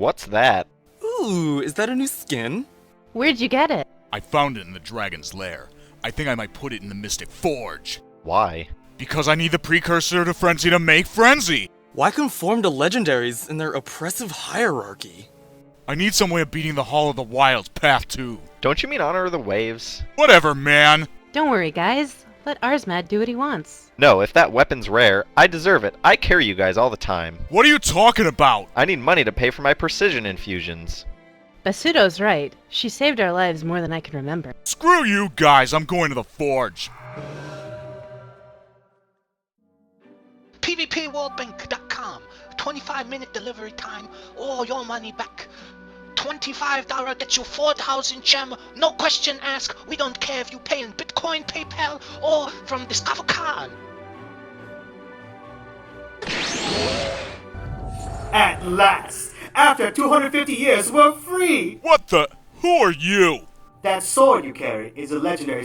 What's that? Ooh, is that a new skin? Where'd you get it? I found it in the dragon's lair. I think I might put it in the Mystic Forge. Why? Because I need the precursor to Frenzy to make Frenzy! Why conform to legendaries in their oppressive hierarchy? I need some way of beating the Hall of the Wilds Path 2. Don't you mean Honor of the Waves? Whatever, man! Don't worry, guys. Let Ahrzmad do what he wants. No, if that weapon's rare, I deserve it. I carry you guys all the time. What are you talking about? I need money to pay for my precision infusions. Basuto's right. She saved our lives more than I can remember. Screw you guys, I'm going to the Forge. PvPWorldBank.com. 25-minute delivery time, or your money back. $25 gets you 4,000 gem, no question asked. We don't care if you pay in Bitcoin, PayPal, or from Discover Card. At last! After 250 years, we're free! What the? Who are you? That sword you carry is a legendary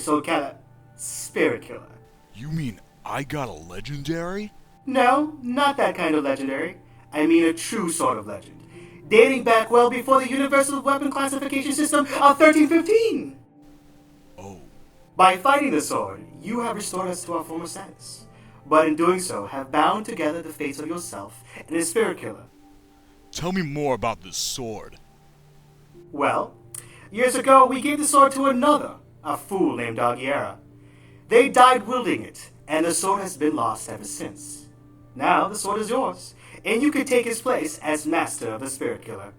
spirit killer. You mean I got a legendary? No, not that kind of legendary. I mean a true sword of legend. Dating back well before the Universal Weapon Classification System of 1315! Oh. By fighting the sword, you have restored us to our former status. But in doing so, have bound together the fates of yourself and the spirit killer. Tell me more about this sword. Well, years ago we gave the sword to another, a fool named Aguilera. They died wielding it, and the sword has been lost ever since. Now the sword is yours, and you can take his place as master of the spirit killer.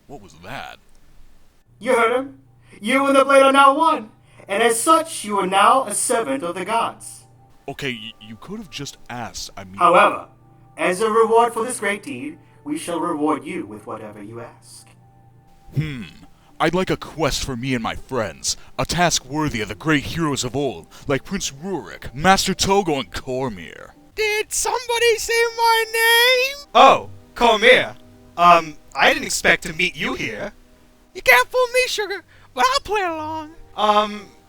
What was that? You heard him. You and the blade are now one, and as such you are now a servant of the gods. Okay, you could have just asked, However, as a reward for this great deed, we shall reward you with whatever you ask. I'd like a quest for me and my friends. A task worthy of the great heroes of old, like Prince Rurik, Master Togo, and Cormir. Did somebody say my name? Oh, Cormir. I didn't expect to meet you here. You can't fool me, sugar, but I'll play along.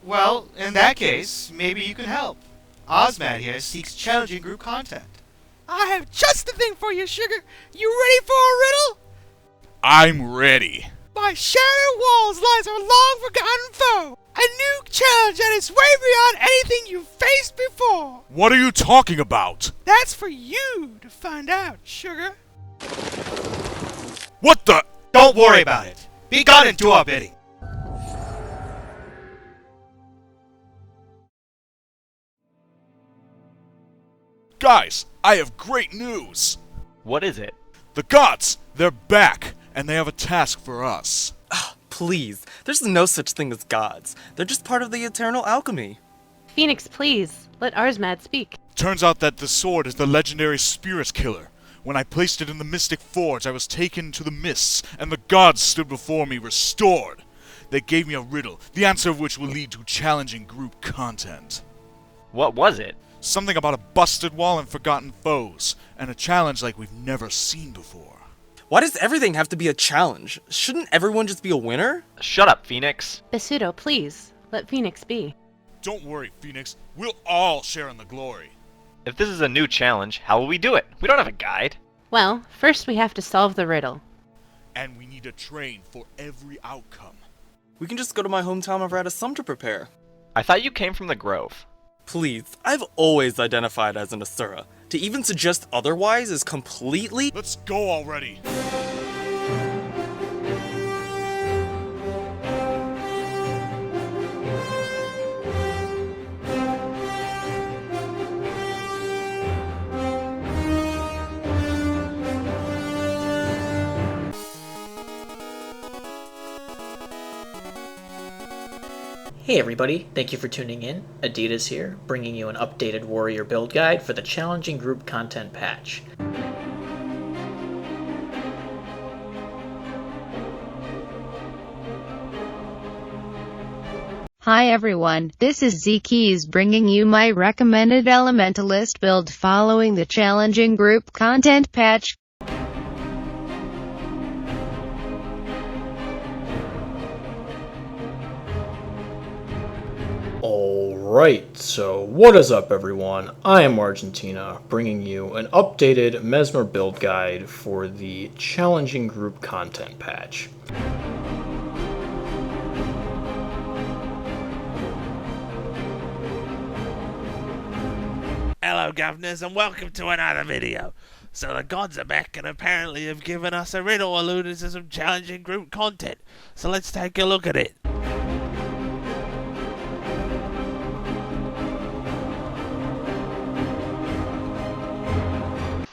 Well, in that case, maybe you can help. Ahrzmad here seeks challenging group content. I have just the thing for you, sugar. You ready for a riddle? I'm ready. By shattered walls lies our long-forgotten foe. A new challenge that is way beyond anything you've faced before. What are you talking about? That's for you to find out, sugar. What the? Don't worry about it. Be gone and do our bidding. Guys, I have great news. What is it? The gods, they're back, and they have a task for us. Please, there's no such thing as gods. They're just part of the eternal alchemy. Phoenix, please. Let Ahrzmad speak. Turns out that the sword is the legendary spirit killer. When I placed it in the Mystic Forge, I was taken to the mists, and the gods stood before me restored. They gave me a riddle, the answer of which will lead to challenging group content. What was it? Something about a busted wall and forgotten foes, and a challenge like we've never seen before. Why does everything have to be a challenge? Shouldn't everyone just be a winner? Shut up, Phoenix. Basuto, please. Let Phoenix be. Don't worry, Phoenix. We'll all share in the glory. If this is a new challenge, how will we do it? We don't have a guide. Well, first we have to solve the riddle. And we need to train for every outcome. We can just go to my hometown of Radisum to prepare. I thought you came from the Grove. Please, I've always identified as an Asura. To even suggest otherwise is completely— Let's go already! Hey everybody, thank you for tuning in. Adidas here, bringing you an updated warrior build guide for the challenging group content patch. Hi everyone, this is Z-Keys bringing you my recommended Elementalist build following the challenging group content patch. Alright, so what is up everyone? I am Argentina, bringing you an updated Mesmer build guide for the challenging group content patch. Hello governors and welcome to another video. So the gods are back and apparently have given us a riddle alluding to some challenging group content. So let's take a look at it.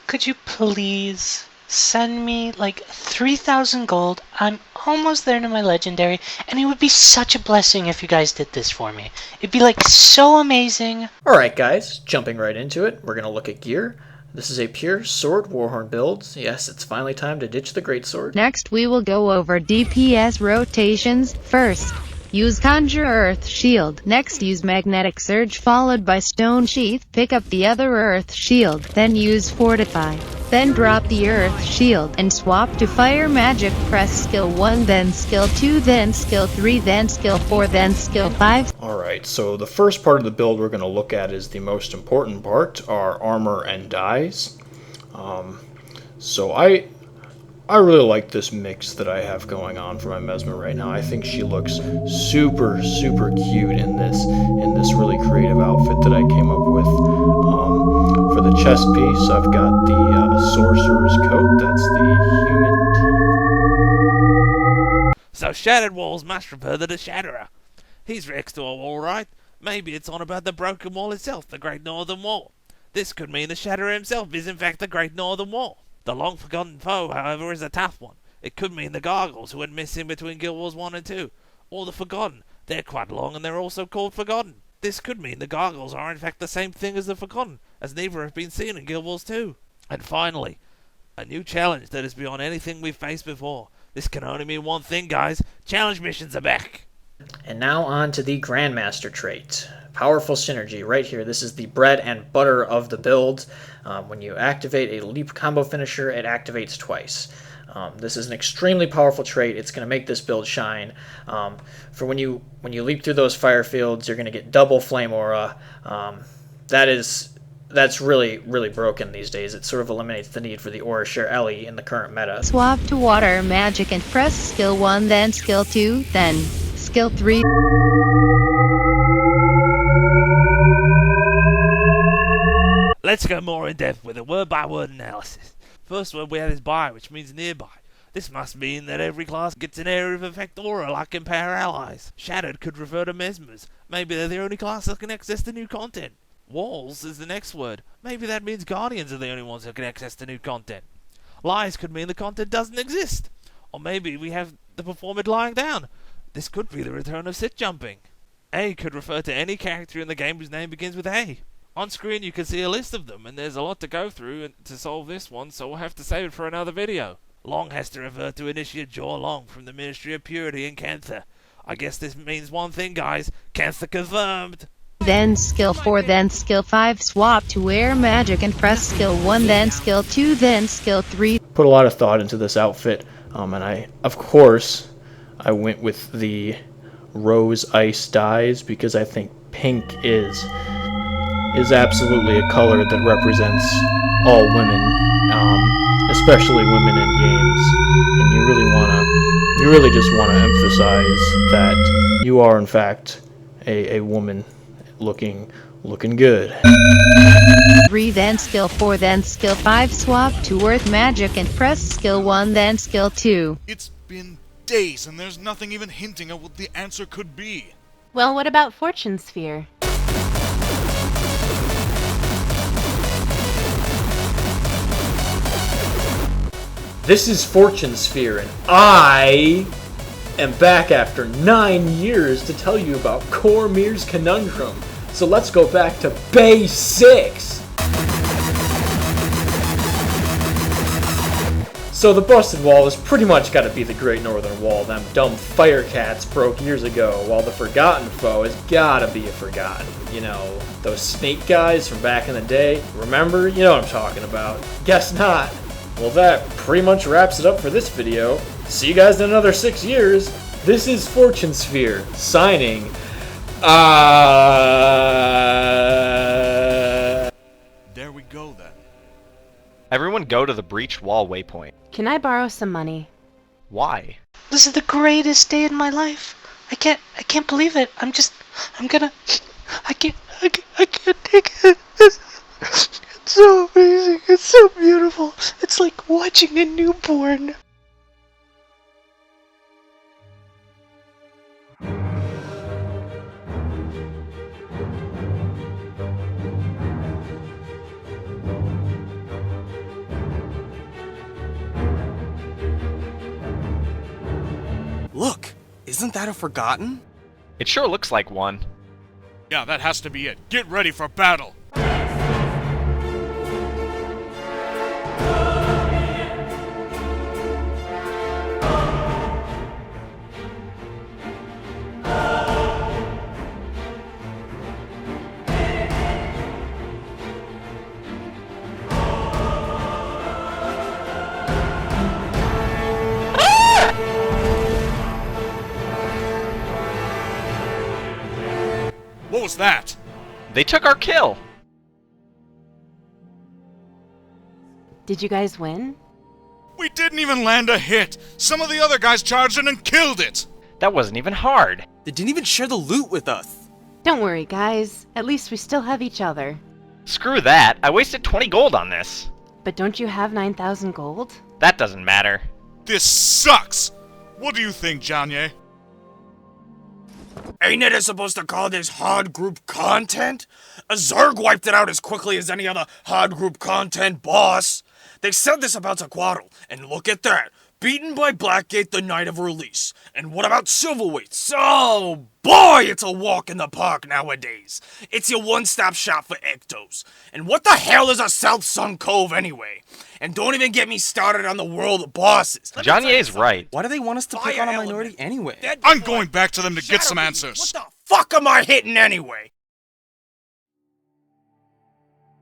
Could you please send me like 3,000 gold? I'm almost there to my legendary, and it would be such a blessing if you guys did this for me. It'd be like so amazing. Alright guys, jumping right into it, we're going to look at gear. This is a pure sword warhorn build. Yes, it's finally time to ditch the greatsword. Next we will go over DPS rotations. First, use Conjure Earth Shield. Next, use Magnetic Surge followed by Stone Sheath. Pick up the other Earth Shield. Then use Fortify. Then drop the Earth Shield and swap to Fire Magic. Press Skill 1, then Skill 2, then Skill 3, then Skill 4, then Skill 5. Alright, so the first part of the build we're going to look at is the most important part, our armor and dies. So I really like this mix that I have going on for my Mesmer right now. I think she looks super cute in this really creative outfit that I came up with. For the chest piece, I've got the sorcerer's coat. That's the human teeth. So shattered walls must refer to the Shatterer. He's next to a wall, right? Maybe it's on about the broken wall itself, the Great Northern Wall. This could mean the Shatterer himself is in fact the Great Northern Wall. The long-forgotten foe, however, is a tough one. It could mean the Gargoyles who went missing between Guild Wars 1 and 2. Or the Forgotten. They're quite long and they're also called Forgotten. This could mean the Gargoyles are in fact the same thing as the Forgotten, as neither have been seen in Guild Wars 2. And finally, a new challenge that is beyond anything we've faced before. This can only mean one thing, guys. Challenge missions are back. And now on to the Grandmaster trait. Powerful synergy right here. This is the bread and butter of the build. When you activate a leap combo finisher, it activates twice. This is an extremely powerful trait. It's going to make this build shine. For when you leap through those fire fields, you're going to get double flame aura. That's really broken these days. It sort of eliminates the need for the aura share Ellie in the current meta. Swap to water magic and press Skill 1, then Skill 2, then Skill 3. Let's go more in depth with a word-by-word analysis. First word we have is by, which means nearby. This must mean that every class gets an area of effect aura like in Power Allies. Shattered could refer to Mesmers. Maybe they're the only class that can access the new content. Walls is the next word. Maybe that means Guardians are the only ones who can access the new content. Lies could mean the content doesn't exist. Or maybe we have the performer lying down. This could be the return of sit jumping. A could refer to any character in the game whose name begins with A. On screen you can see a list of them, and there's a lot to go through to solve this one, so we'll have to save it for another video. Long has to refer to Initiate Jaw Long from the Ministry of Purity in Cantha. I guess this means one thing, guys. Cantha confirmed! Then Skill 4, then Skill 5. Swap to Air Magic and press Skill 1, then Skill 2, then Skill 3. Put a lot of thought into this outfit, and of course, I went with the Rose Ice dyes because I think pink is absolutely a color that represents all women, especially women in games. And you really just want to emphasize that you are in fact a woman looking good. 3, then Skill 4, then Skill 5. Swap to Earth Magic and press Skill 1, then Skill 2. It's been days and there's nothing even hinting at what the answer could be. Well, what about Fortune Sphere? This is Fortune Sphere, and I am back after 9 years to tell you about Cormier's Conundrum. So let's go back to basics! So the busted wall has pretty much got to be the Great Northern Wall them dumb fire cats broke years ago, while the forgotten foe has got to be a forgotten. You know, those snake guys from back in the day. Remember? You know what I'm talking about. Guess not. Well, that pretty much wraps it up for this video. See you guys in another 6 years. This is Fortune Sphere, signing There we go then. Everyone go to the breached wall waypoint. Can I borrow some money? Why? This is the greatest day in my life. I can't believe it. I can't take it. It's so amazing. It's so beautiful. It's like watching a newborn. Look, isn't that a Forgotten? It sure looks like one. Yeah, that has to be it. Get ready for battle. What was that? They took our kill! Did you guys win? We didn't even land a hit! Some of the other guys charged in and killed it! That wasn't even hard. They didn't even share the loot with us. Don't worry, guys. At least we still have each other. Screw that. I wasted 20 gold on this. But don't you have 9,000 gold? That doesn't matter. This sucks! What do you think, Janye? Ain't it supposed to call this hard group content? A Zerg wiped it out as quickly as any other hard group content boss. They said this about Zaquarl, and look at that. Beaten by Blackgate the night of release. And what about Silverweights? Oh boy, it's a walk in the park nowadays. It's your one-stop shop for Ectos. And what the hell is a South Sun Cove anyway? And don't even get me started on the world of bosses. Jonye's right. Why do they want us to pick on a minority anyway? I'm going back to them to get some answers. What the fuck am I hitting anyway?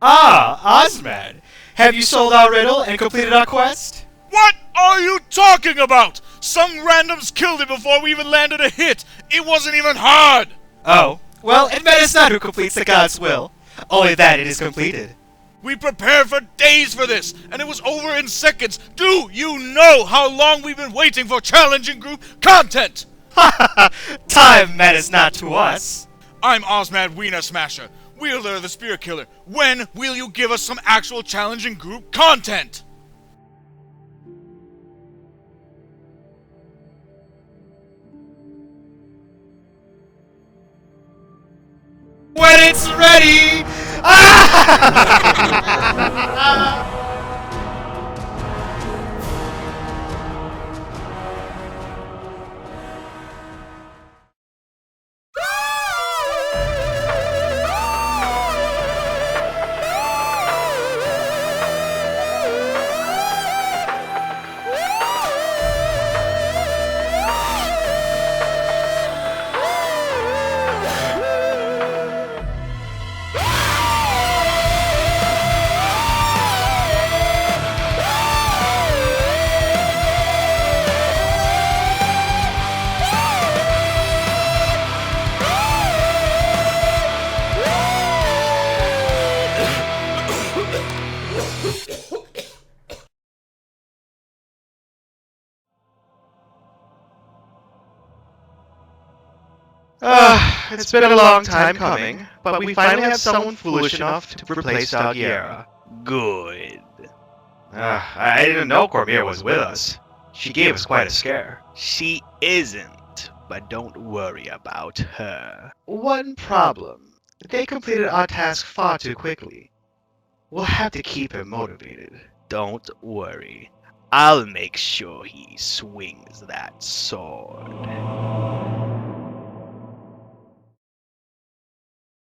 Ah, Ahrzmad. Have you sold our riddle and completed our quest? What are you talking about? Some randoms killed it before we even landed a hit. It wasn't even hard. Oh, well, it matters not who completes the God's will. Only that it is completed. We prepared for days for this, and it was over in seconds. Do you know how long we've been waiting for challenging group content? Time matters not to us. I'm Ahrzmad Wiener Smasher, wielder of the Spirit Killer. When will you give us some actual challenging group content? When it's ready! It's been a long time coming, but we finally have someone foolish enough to replace Dagiera. Good. I didn't know Cormier was with us. She gave us quite a scare. She isn't, but don't worry about her. One problem. They completed our task far too quickly. We'll have to keep him motivated. Don't worry. I'll make sure he swings that sword.